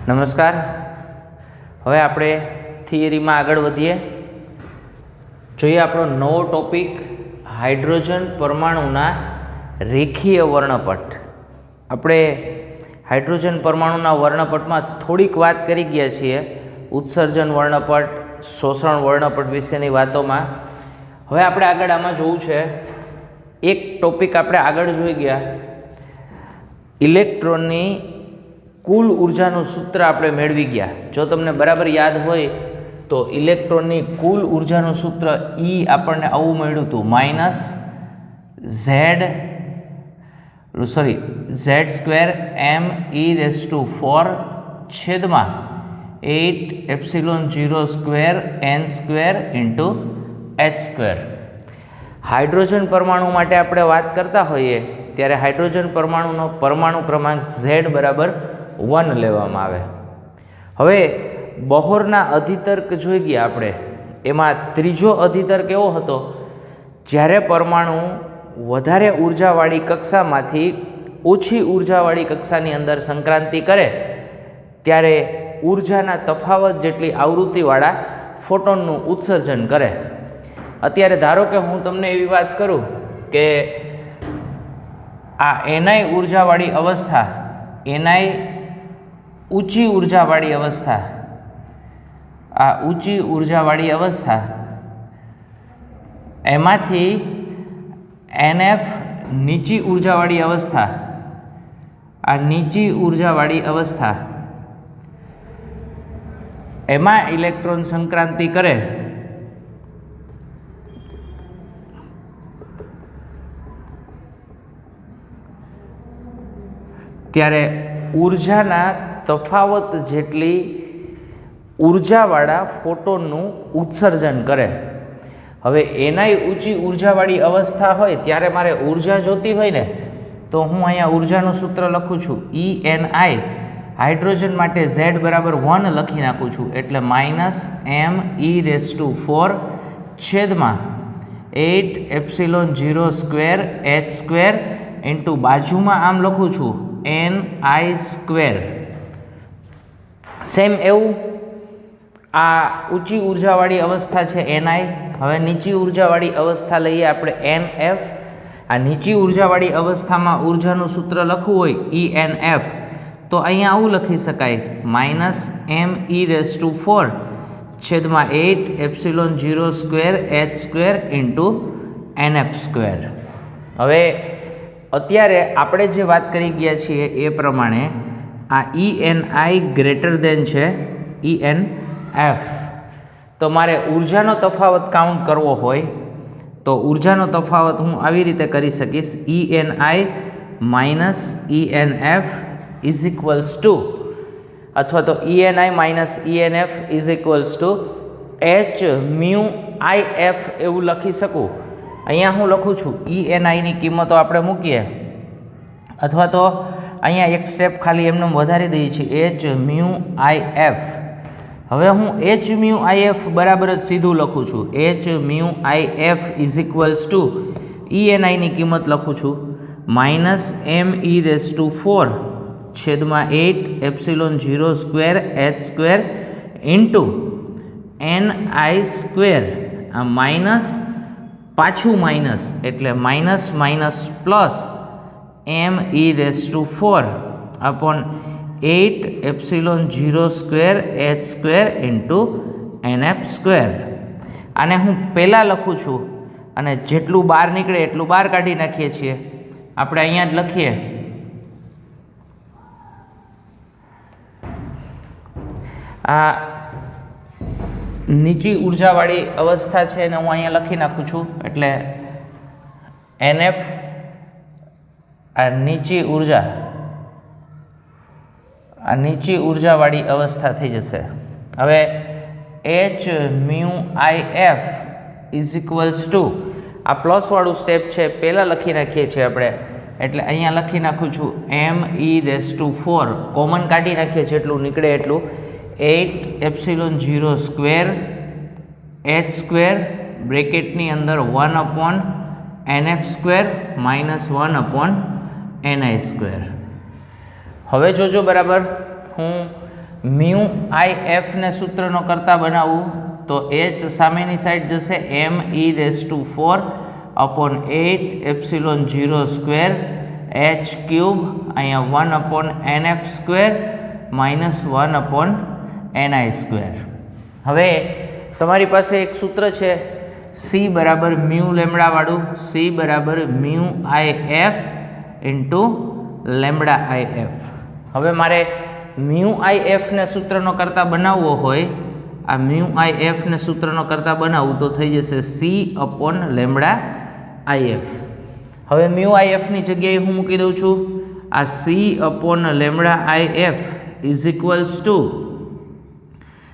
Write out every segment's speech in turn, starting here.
નમસ્કાર. હવે આપણે થિયરીમાં આગળ વધીએ. જોઈએ આપણો નવો ટોપિક હાઇડ્રોજન પરમાણુના રેખીય વર્ણપટ. આપણે હાઇડ્રોજન પરમાણુના વર્ણપટમાં થોડીક વાત કરી ગયા છીએ, ઉત્સર્જન વર્ણપટ, શોષણ વર્ણપટ વિશેની વાતોમાં. હવે આપણે આગળ આમાં જોવું છે, એક ટોપિક આપણે આગળ જોઈ ગયા, ઇલેક્ટ્રોનની કુલ ઉર્જાનું સૂત્ર આપણે મેળવી ગયા. જો તમને બરાબર યાદ હોય તો ઇલેક્ટ્રોનની કુલ ઉર્જાનું સૂત્ર E આપણને આવું મળ્યું હતું, -Z²m(e⁴ હાઇડ્રોજન પરમાણુ માટે આપણે વાત કરતા હોઈએ ત્યારે હાઇડ્રોજન પરમાણુનો પરમાણુ ક્રમાંક Z બરાબર 1 લેવામાં આવે. હવે બોહરના અધિતર્ક જોઈ ગયા આપણે. એમાં ત્રીજો અધિતર્ક એવો હતો, જ્યારે પરમાણુ વધારે ઉર્જાવાળી કક્ષામાંથી ઓછી ઉર્જાવાળી કક્ષાની અંદર સંક્રાંતિ કરે ત્યારે ઉર્જાના તફાવત જેટલી આવૃત્તિવાળા ફોટોનનું ઉત્સર્જન કરે. અત્યારે ધારો કે હું તમને એવી વાત કરું કે આ Ni ઉર્જાવાળી અવસ્થા, Ni ઊંચી ઉર્જાવાળી અવસ્થા, આ ઊંચી ઉર્જાવાળી અવસ્થા, એમાંથી NF નીચી ઉર્જાવાળી અવસ્થા, આ નીચી ઉર્જાવાળી અવસ્થા, એમાં ઇલેક્ટ્રોન સંક્રાંતિ કરે ત્યારે ઉર્જાના તફાવત જેટલી ઉર્જાવાળા ફોટોનનું ઉત્સર્જન કરે. હવે એનાય ઊંચી ઉર્જાવાળી અવસ્થા હોય ત્યારે મારે ઉર્જા જોતી હોય ને, તો હું અહીંયા ઉર્જાનું સૂત્ર લખું છું, ENI. હાઇડ્રોજન માટે Z બરાબર 1 લખી નાખું છું, એટલે -me⁴8ε02h² ઇન્ટુ બાજુમાં આમ લખું છું Ni². સેમ એવું આ ઊંચી ઉર્જાવાળી અવસ્થા છે Ni. હવે નીચી ઉર્જાવાળી અવસ્થા લઈએ આપણે NF. આ નીચી ઉર્જાવાળી અવસ્થામાં ઉર્જાનું સૂત્ર લખવું હોય ENF, તો અહીંયા આવું લખી શકાય, -me⁴8ε02h² ઇન્ટુ NF². હવે અત્યારે આપણે જે વાત કરી ગયા છીએ એ પ્રમાણે આ ENI ગ્રેટર દેન છે ENF. તો મારે ઉર્જાનો તફાવત કાઉન્ટ કરવો હોય તો ઉર્જાનો તફાવત હું આવી રીતે કરી શકીશ, ENI -ENF is equals two, અથવા તો ENI -ENF is equals two h⁴ એવું લખી શકું. અહીંયા હું લખું છું ENIની કિંમતો આપણે મૂકીએ, અથવા તો અહીંયા એક સ્ટેપ ખાલી એમને વધારી દઈએ છીએ, h⁴. હવે હું h⁴ બરાબર જ સીધું લખું છું, h⁴ ઇઝ ઇક્વલ્સ ટુ ENIની કિંમત લખું છું -me⁴8ε02h² ઇન્ટુ Ni². આ માઇનસ પાછું માઇનસ એટલે minus minus plus me⁴8ε02h² into NF². આને હું પહેલાં લખું છું અને જેટલું બહાર નીકળે એટલું બહાર કાઢી નાખીએ છીએ. આપણે અહીંયા જ લખીએ, આ નીચી ઉર્જાવાળી અવસ્થા છે એને હું અહીંયા લખી નાખું છું, એટલે NF આ નીચી ઉર્જાવાળી અવસ્થા થઈ જશે. હવે h⁴ ઇઝ ઇક્વલ્સ ટુ, આ પ્લસવાળું સ્ટેપ છે પહેલાં લખી નાખીએ છીએ આપણે, એટલે અહીંયા લખી નાખું છું me⁴, કોમન કાઢી નાખીએ જેટલું નીકળે એટલું, 8ε02h² બ્રેકેટની અંદર 1/NF² -1/Ni². હવે જોજો બરાબર, હું મ્યુ આઈ એફને સૂત્રનો કરતા બનાવવું તો h સામેની સાઈડ જશે me⁴/8 h ક્યુબ અહીંયા 1/nf² -1/ni². હવે તમારી પાસે એક સૂત્ર છે c બરાબર મ્યુ લેમડા વાળું, c બરાબર mu I F into lambda I F. હવે મારે મ્યુ આઈ એફને સૂત્રનો કરતા બનાવવો હોય, આ મ્યુ આઈ એફને સૂત્રનો કરતા બનાવવું તો થઈ જશે c/લેમડા આઈ એફ. હવે મ્યુ આઈ એફની જગ્યાએ હું મૂકી દઉં છું આ c/લેમડા I F is equals to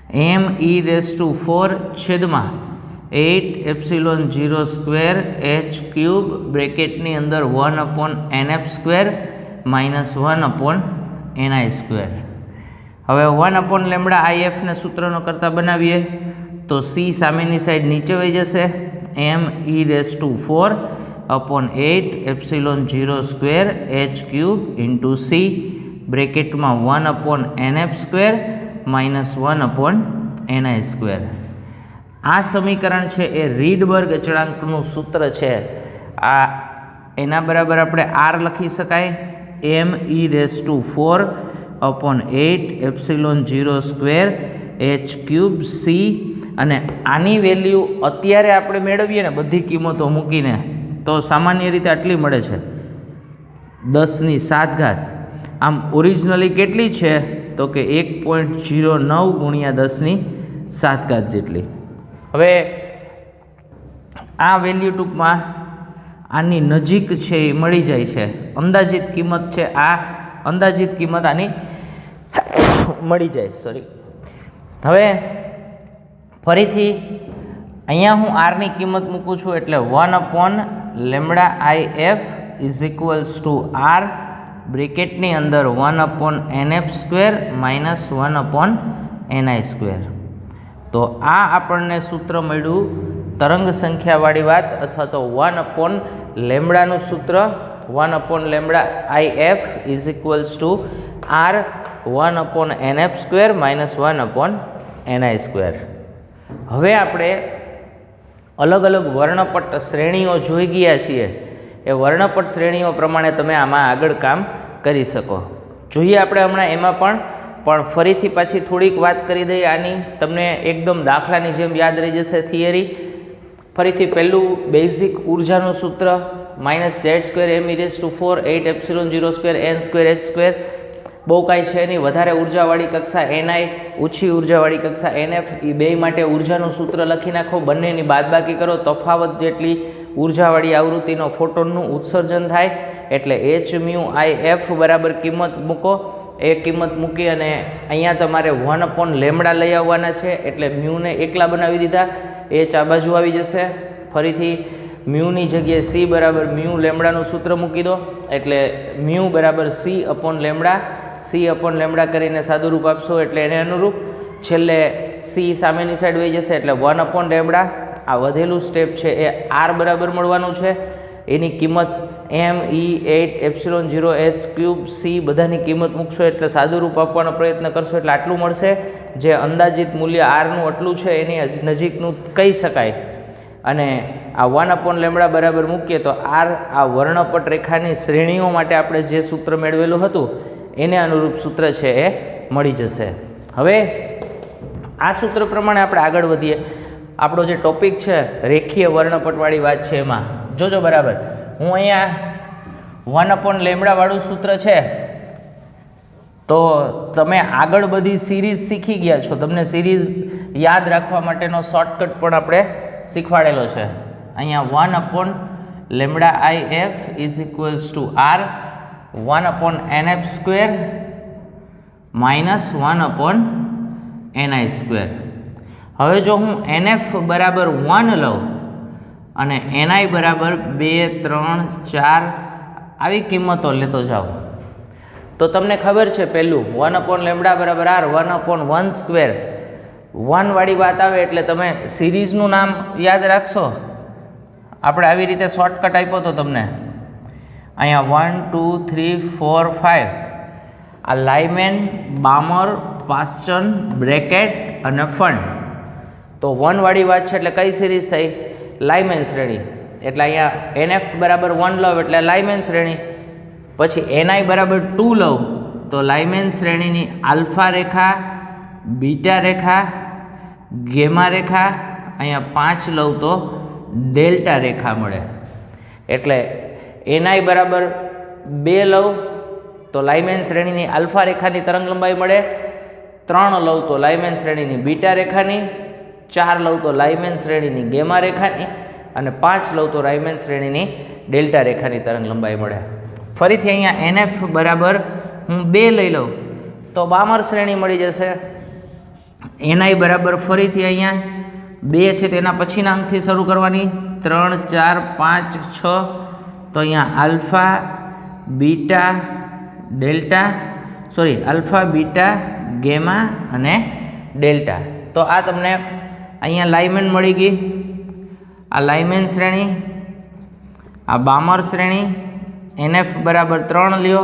me⁴/8 h cube બ્રેકેટની અંદર 1/nf² -1/ni². હવે 1/લેમડા આઈ એફને સૂત્રનો કરતા બનાવીએ તો c સામેની સાઈડ નીચે વહી જશે me⁴/8 h cube into c બ્રેકેટમાં 1/nf² -1/ni². આ સમીકરણ છે એ રીડબર્ગ અચળાંકનું સૂત્ર છે. આ એના બરાબર આપણે r લખી શકાય me⁴/8 h ક્યુબ c, અને આની વેલ્યુ અત્યારે આપણે મેળવીએ ને બધી કિંમતો મૂકીને તો સામાન્ય રીતે આટલી મળે છે 10⁷. આમ ઓરિજિનલી કેટલી છે તો કે 1.09 × 10⁷ જેટલી. હવે આ વેલ્યુ ટૂંકમાં આની નજીક છે એ મળી જાય છે. અંદાજિત કિંમત છે આ, અંદાજિત કિંમત આની મળી જાય. સોરી. હવે ફરીથી અહીંયા હું આરની કિંમત મૂકું છું એટલે 1/લેમડા I F is equals to r બ્રેકેટની અંદર 1/nf² -1/ni². તો આ આપણને સૂત્ર મળ્યું તરંગ સંખ્યાવાળી વાત, અથવા તો 1/લેમડાનું સૂત્ર 1/લેમડા I F is equals to r 1/nf² -1/ni². હવે આપણે અલગ અલગ વર્ણપટ શ્રેણીઓ જોઈ ગયા છીએ. એ વર્ણપટ શ્રેણીઓ પ્રમાણે તમે આમાં આગળ કામ કરી શકો. જોઈએ આપણે હમણાં એમાં પણ ફરીથી પાછી થોડીક વાત કરી દઈએ આની, તમને એકદમ દાખલાની જેમ યાદ રહી જશે થિયરી. ફરીથી પહેલું બેઝિક ઉર્જાનું સૂત્ર -z² me⁴8 h². બહુ કાંઈ છે નહીં, વધારે ઉર્જાવાળી કક્ષા ni, ઓછી ઉર્જાવાળી કક્ષા nf, એ બે માટે ઉર્જાનું સૂત્ર લખી નાખો, બંનેની બાદબાકી કરો, તફાવત જેટલી ઉર્જાવાળી આવૃત્તિનો ફોટોનનું ઉત્સર્જન થાય એટલે h⁴ બરાબર કિંમત મૂકો. એ કિંમત મૂકી અને અહીંયા તમારે 1/લેમડા લઈ આવવાના છે એટલે મ્યુને એકલા બનાવી દીધા, h આ બાજુ આવી જશે. ફરીથી મ્યુની જગ્યાએ c બરાબર મ્યુ લેમડાનું સૂત્ર મૂકી દો એટલે મ્યુ બરાબર c/લેમડા કરીને સાદું રૂપ આપશો એટલે એને અનુરૂપ છેલ્લે c સામેની સાઈડ વહી જશે એટલે 1/લેમડા. આ વધેલું સ્ટેપ છે એ r બરાબર મળવાનું છે. એની કિંમત me⁴ h³ c બધાની કિંમત મૂકશો એટલે સાદું રૂપ આપવાનો પ્રયત્ન કરશો એટલે આટલું મળશે, જે અંદાજિત મૂલ્ય rનું આટલું છે એની નજીકનું કહી શકાય. અને આ 1/લેમડા બરાબર મૂકીએ તો r આ વર્ણપટ રેખાની શ્રેણીઓ માટે આપણે જે સૂત્ર મેળવેલું હતું એને અનુરૂપ સૂત્ર છે એ મળી જશે. હવે આ સૂત્ર પ્રમાણે આપણે આગળ વધીએ. આપણો જે ટોપિક છે રેખીય વર્ણપટવાળી વાત છે એમાં જોજો બરાબર. હું અહીંયા 1/લેમડા વાળું સૂત્ર છે તો તમે આગળ બધી સિરીઝ શીખી ગયા છો, તમને સિરીઝ યાદ રાખવા માટેનો શોર્ટકટ પણ આપણે શીખવાડેલો છે. અહીંયા 1/લેમડા I F is equals to r 1/nf² -1/ni². હવે જો હું nf બરાબર 1 લઉં અને ni બરાબર 2, 3, 4 આવી કિંમતો લેતો જાઉં તો તમને ખબર છે પહેલું 1/લેમડા બરાબર r 1/1². 1 વાળી વાત આવે એટલે તમે સિરીઝનું નામ યાદ રાખશો. આપણે આવી રીતે શોર્ટકટ આપ્યો તો તમને અહીંયા 1, 2, 3, 4, 5 આ લાઇમેન, બામર, પાસ્ચન, બ્રેકેટ અને ફંડ. તો 1 વાળી વાત છે એટલે કઈ સિરીઝ થઈ? લાઇમેન શ્રેણી. એટલે અહીંયા NF બરાબર 1 લઉં એટલે લાઇમેન શ્રેણી. પછી NI બરાબર 2 લઉં તો લાઇમેન શ્રેણીની આલ્ફા રેખા, બીટા રેખા, ગેમા રેખા, અહીંયા 5 લઉં તો ડેલ્ટા રેખા મળે. એટલે NI બરાબર 2 લઉં તો લાઇમેન શ્રેણીની આલ્ફા રેખાની તરંગ લંબાઈ મળે. 3 લઉં તો લાઇમેન શ્રેણીની બીટા રેખાની, 4 લઉં તો લાઇમેન શ્રેણીની ગેમા રેખાની અને 5 લઉં તો લાઇમેન શ્રેણીની ડેલ્ટા રેખાની તરંગ લંબાઈ મળે. ફરીથી અહીંયા NF બરાબર હું 2 લઈ લઉં તો બામર શ્રેણી મળી જશે. NI બરાબર ફરીથી અહીંયા 2 છે તેના પછીના અંકથી શરૂ કરવાની. 3, 4, 5, 6 તો અહીંયા alpha, beta, delta, alpha, beta, gamma અને ડેલ્ટા. તો આ તમને અહીંયા લાઇમેન મળી ગઈ. આ લાઇમેન શ્રેણી, આ બામર શ્રેણી. NF બરાબર 3 લ્યો,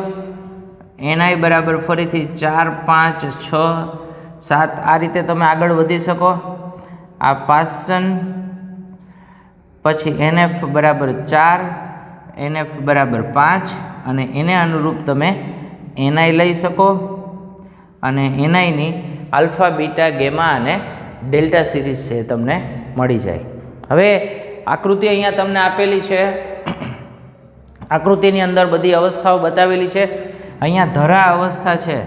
NI બરાબર ફરીથી 4, 5, 6, 7 આ રીતે તમે આગળ વધી શકો. આ પાસ્ચન, પછી NF બરાબર 4, NF બરાબર 5 અને એને અનુરૂપ તમે NI લઈ શકો અને NIની આલ્ફા, બીટા, ગેમા અને ડેલ્ટા સિરીઝ છે તમને મળી જાય. હવે આકૃતિ અહીંયા તમને આપેલી છે. આકૃતિની અંદર બધી અવસ્થાઓ બતાવેલી છે. અહીંયા ધરા અવસ્થા છે.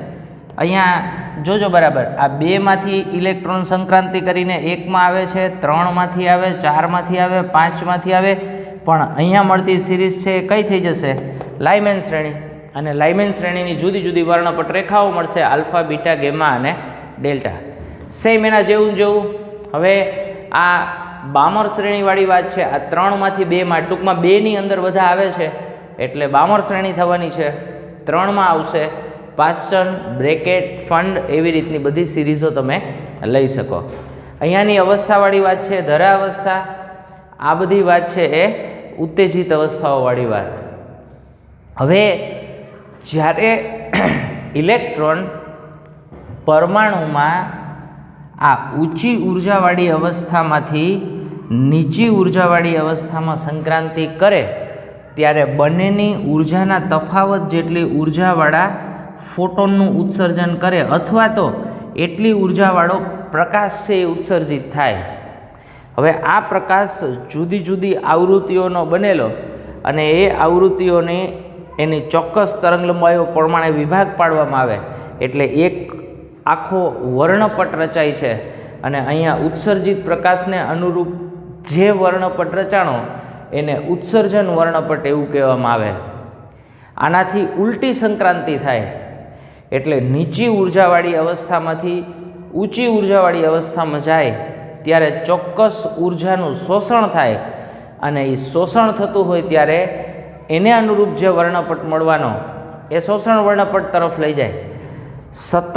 અહીંયા જોજો બરાબર, આ 2માંથી ઇલેક્ટ્રોન સંક્રાંતિ કરીને 1માં આવે છે, 3માંથી આવે, 4માંથી આવે, 5માંથી આવે. પણ અહીંયા મળતી સિરીઝ છે કઈ થઈ જશે? લાઇમેન શ્રેણી. અને લાઇમેન શ્રેણીની જુદી જુદી વર્ણપટ રેખાઓ મળશે, આલ્ફા, બીટા, ગેમા અને ડેલ્ટા. સેમ એના જેવું જેવું. હવે આ બામર શ્રેણીવાળી વાત છે. આ 3માંથી 2માં, ટૂંકમાં 2ની અંદર બધા આવે છે એટલે બામર શ્રેણી થવાની છે. 3માં આવશે પાસ્ચન, બ્રેકેટ, ફંડ એવી રીતની બધી સિરીઝો તમે લઈ શકો. અહીંયાની અવસ્થાવાળી વાત છે ધરા અવસ્થા. આ બધી વાત છે એ ઉત્તેજિત અવસ્થાઓવાળી વાત. હવે જ્યારે ઇલેક્ટ્રોન પરમાણુમાં આ ઊંચી ઉર્જાવાળી અવસ્થામાંથી નીચી ઉર્જાવાળી અવસ્થામાં સંક્રાંતિ કરે ત્યારે બંનેની ઉર્જાના તફાવત જેટલી ઉર્જાવાળા ફોટોનનું ઉત્સર્જન કરે અથવા તો એટલી ઉર્જાવાળો પ્રકાશ છે એ ઉત્સર્જિત થાય. હવે આ પ્રકાશ જુદી જુદી આવૃત્તિઓનો બનેલો અને એ આવૃત્તિઓને એની ચોક્કસ તરંગલંબાઈઓ પ્રમાણે વિભાગ પાડવામાં આવે એટલે એક આખો વર્ણપટ રચાય છે. અને અહીંયા ઉત્સર્જિત પ્રકાશને અનુરૂપ જે વર્ણપટ રચાણો એને ઉત્સર્જન વર્ણપટ એવું કહેવામાં આવે. આનાથી ઉલટી સંક્રાંતિ થાય એટલે નીચી ઉર્જાવાળી અવસ્થામાંથી ઊંચી ઉર્જાવાળી અવસ્થામાં જાય ત્યારે ચોક્કસ ઉર્જાનું શોષણ થાય અને એ શોષણ થતું હોય ત્યારે એને અનુરૂપ જે વર્ણપટ મળવાનો એ શોષણ વર્ણપટ તરફ લઈ જાય. સતત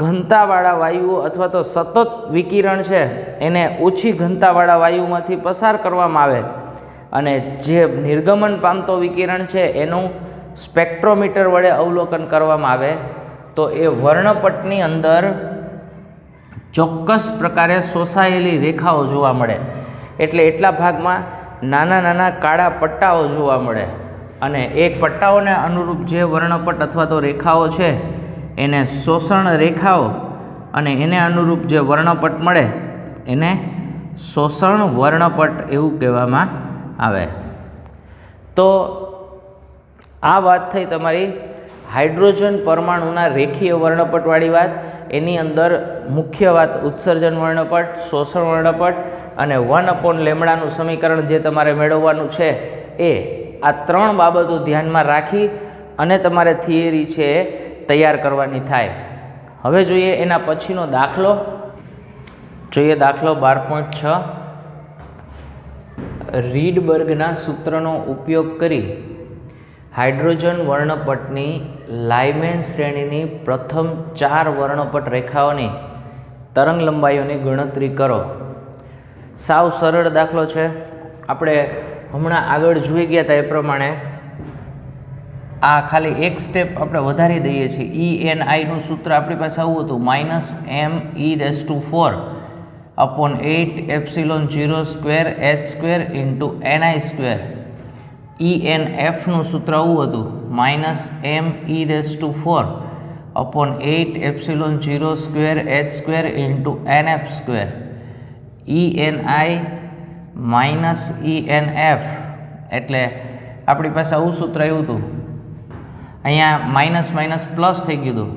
ઘનતાવાળા વાયુઓ અથવા તો સતત વિકિરણ છે એને ઓછી ઘનતાવાળા વાયુમાંથી પસાર કરવામાં આવે અને જે નિર્ગમન પામતો વિકિરણ છે એનું સ્પેક્ટ્રોમીટર વડે અવલોકન કરવામાં આવે તો એ વર્ણપટની અંદર ચોક્કસ પ્રકારે શોષાયેલી રેખાઓ જોવા મળે. એટલે એટલા ભાગમાં નાના નાના કાળા પટ્ટાઓ જોવા મળે અને એ પટ્ટાઓને અનુરૂપ જે વર્ણપટ અથવા તો રેખાઓ છે એને શોષણ રેખાઓ અને એને અનુરૂપ જે વર્ણપટ મળે એને શોષણ વર્ણપટ એવું કહેવામાં આવે. તો આ વાત થઈ તમારી હાઇડ્રોજન પરમાણુના રેખીય વર્ણપટવાળી વાત. એની અંદર મુખ્ય વાત ઉત્સર્જન વર્ણપટ, શોષણ વર્ણપટ અને 1/λનું સમીકરણ જે તમારે મેળવવાનું છે એ આ 3 બાબતો ધ્યાનમાં રાખી અને તમારે થિયરી છે તૈયાર કરવાની થાય. હવે જોઈએ એના પછીનો દાખલો. જોઈએ દાખલો 12.6. રીડબર્ગના સૂત્રનો ઉપયોગ કરી હાઇડ્રોજન વર્ણપટની લાઇમેન શ્રેણીની પ્રથમ 4 વર્ણપટ રેખાઓની તરંગ લંબાઈઓની ગણતરી કરો. સાવ સરળ દાખલો છે. આપણે હમણાં આગળ જોઈ ગયા હતા એ પ્રમાણે આ ખાલી એક સ્ટેપ આપણે વધારી દઈએ છીએ. ENIનું સૂત્ર આપણી પાસે આવું હતું -ME⁴ upon 8 epsilon 0 square h square into ni square. ENFનું સૂત્ર આવું હતું -ME⁴ upon 8 epsilon 0 square h square into nf square. ENI minus ENF એટલે આપણી પાસે આવું સૂત્ર આવ્યું હતું. અહીંયા માઇનસ માઇનસ પ્લસ થઈ ગયું હતું.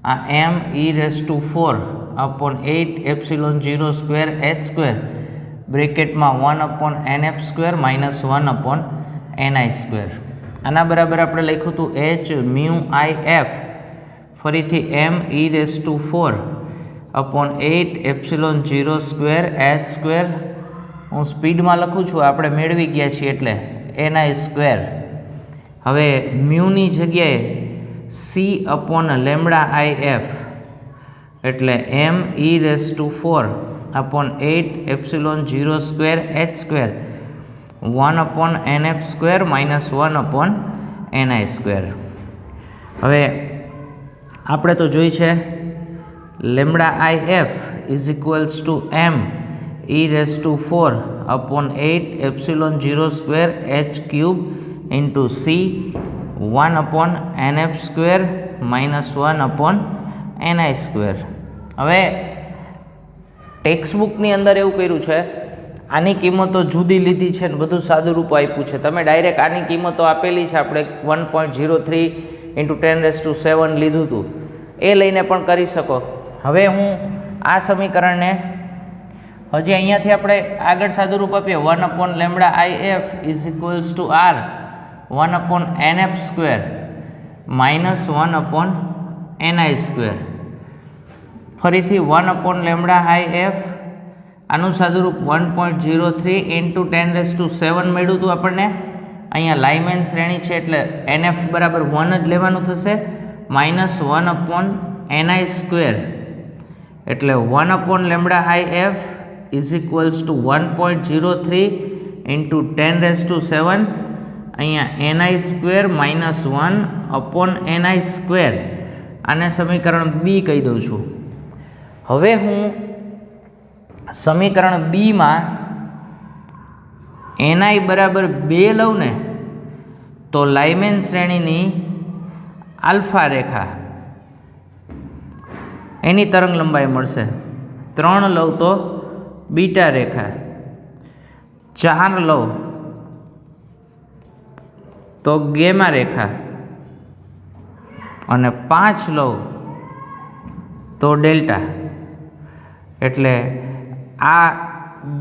આ ME⁴ upon 8 epsilon 0 square h square ब्रेकेटમાં 1 upon nf square minus 1 upon ni square. આના બરાબર આપણે લખ્યું હતું h म्यू आई f ફરીથી ME⁴ upon 8 epsilon 0 square h square. હું સ્પીડમાં લખું છું, આપણે મેળવી ગયા છીએ એટલે ni સ્ક્વેર. હવે મ્યુની જગ્યાએ c upon lambda I f એટલે ME⁴ upon 8 epsilon 0 square h square 1 upon nf square minus 1 upon ni square. હવે આપણે તો જોઈ છે lambda I f is equals to ME⁴ upon 8 epsilon 0 square h cube into c 1 upon nf square minus 1 upon ni square. હવે ટેક્સ્ટબુકની અંદર એવું કર્યું છે, આની કિંમતો જુદી લીધી છે ને બધું સાદું રૂપ આપ્યું છે. તમે ડાયરેક્ટ આની કિંમતો આપેલી છે, આપણે 1.03 × 10⁷ લીધું હતું, એ લઈને પણ કરી શકો. હવે હું આ સમીકરણને હજી અહીંયાથી આપણે આગળ સાદું રૂપ આપીએ 1 upon lambda I f is equals to r 1 upon nf square minus 1 upon ni square. ફરીથી 1 अपॉन લેમ્બડા आई f આનું સાદુરૂપ 1.03 × 10⁷ મળ્યું હતું આપણને. અહીંયા લાઇમેન શ્રેણી છે એટલે nf બરાબર 1 જ લેવાનું થશે, માઇનસ 1 अपॉन ni સ્ક્વેર એટલે 1 upon lambda I f is equals two 1.03 × 10⁷. અહીંયા ni square minus 1 upon ni square. આને સમીકરણ બી કહી દઉં છું. હવે હું સમીકરણ બીમાં ni બરાબર 2 લઉં ને તો લાઇમેન શ્રેણીની આલ્ફા રેખા એની તરંગ લંબાઈ મળશે. 3 લઉં તો બીટા રેખા, 4 લઉં તો ગેમા રેખા અને 5 લઉં તો ડેલ્ટા. એટલે આ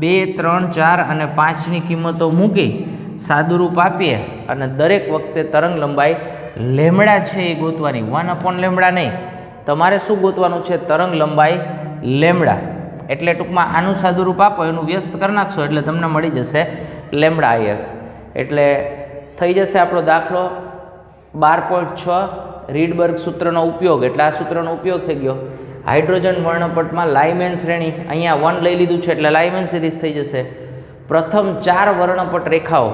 2, 3, 4 અને 5ની કિંમતો મૂકી સાદુરૂપ આપીએ અને દરેક વખતે તરંગ લંબાઈ લેમ્બડા છે એ ગોતવાની, 1 अपॉन લેમ્બડા નહીં. તમારે શું ગોતવાનું છે? તરંગ લંબાઈ લેમ્બડા. એટલે ટૂંકમાં આનું સાદુરૂપ આપો, એનું વ્યસ્ત કરી નાખશો એટલે તમને મળી જશે લેમ્બડા IF. એટલે થઈ જશે આપણો દાખલો 12.6 રીડબર્ગ સૂત્રનો ઉપયોગ. એટલે આ સૂત્રનો ઉપયોગ થઈ ગયો. હાઇડ્રોજન વર્ણપટમાં લાઇમેન શ્રેણી, અહીંયા 1 લઈ લીધું છે એટલે લાઇમેન સિરીઝ થઈ જશે. પ્રથમ 4 વર્ણપટ રેખાઓ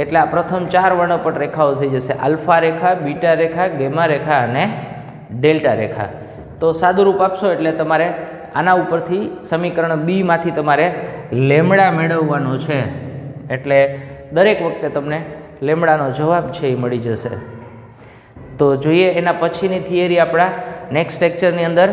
એટલે આ પ્રથમ 4 વર્ણપટ રેખાઓ થઈ જશે, આલ્ફા રેખા, બીટા રેખા, ગેમા રેખા અને ડેલ્ટા રેખા. તો સાદુરૂપ આપશો એટલે તમારે આના ઉપરથી સમીકરણ બીમાંથી તમારે લેમ્બડા મેળવવાનો છે. એટલે દરેક વખતે તમને લેમ્બડાનો જવાબ છે એ મળી જશે. તો જોઈએ એના પછીની થિયરી આપણા નેક્સ્ટ લેક્ચરની અંદર.